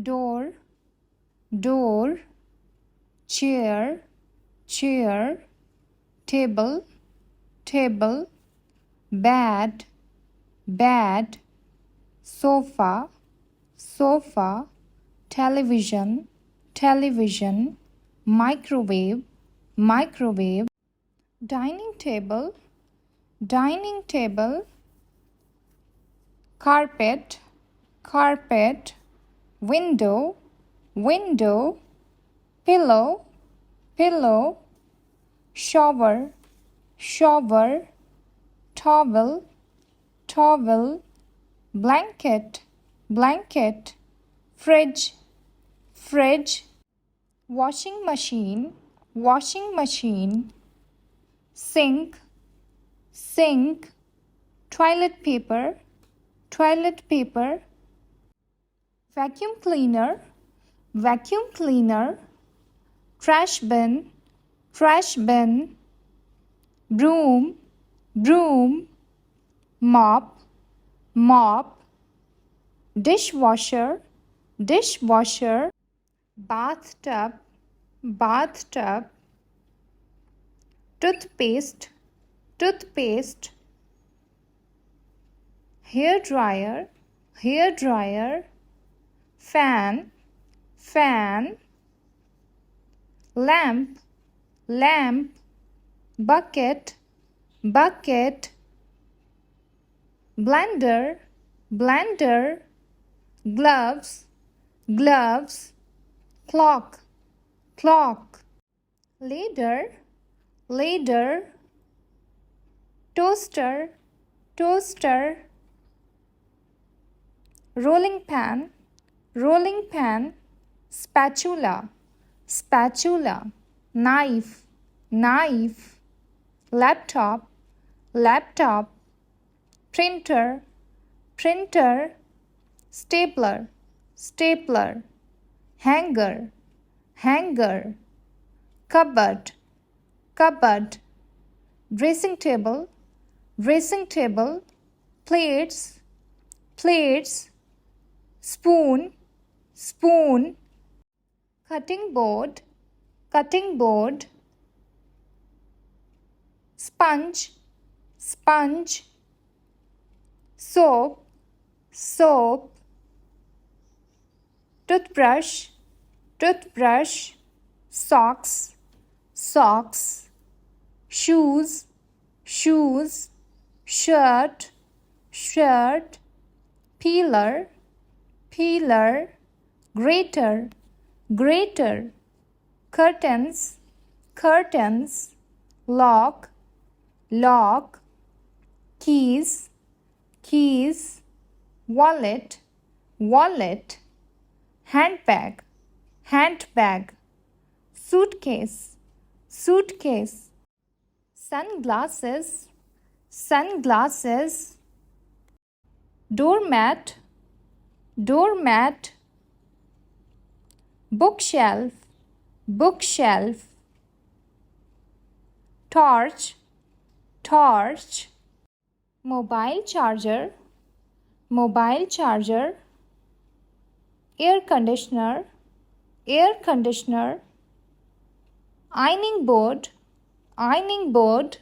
door, door, chair, chair, table, table, bed, bed, sofa, sofa, television, television, microwave, microwave, dining table, dining table, carpet, carpet, window, window, pillow, pillow, shower, shower, towel, towel, blanket, blanket, fridge, fridge, washing machine, washing machine, sink, sink, toilet paper, toilet paper, vacuum cleaner, vacuum cleaner, trash bin, trash bin, broom, broom, mop, mop, dishwasher, dishwasher, bathtub, bathtub, toothpaste, toothpaste, hair dryer, hair dryer, fan, fan, lamp, lamp, bucket, bucket, blender, blender, gloves, gloves, clock, clock, ladder, ladder, toaster, toaster, rolling pan, rolling pan, spatula, spatula, knife, knife, laptop, laptop, printer, printer, stapler, stapler, hanger, hanger, cupboard, cupboard, dressing table, dressing table, plates, plates, spoon, spoon, cutting board, cutting board, sponge, sponge, soap, soap, toothbrush, toothbrush, socks, socks, shoes, shoes, shirt, shirt, peeler, peeler, grater, grater, curtains, curtains, lock, lock, keys, keys, wallet, wallet, handbag, handbag, suitcase, suitcase, sunglasses, sunglasses, doormat, doormat, bookshelf, bookshelf, torch, torch, mobile charger, mobile charger, air conditioner, air conditioner, ironing board, ironing board,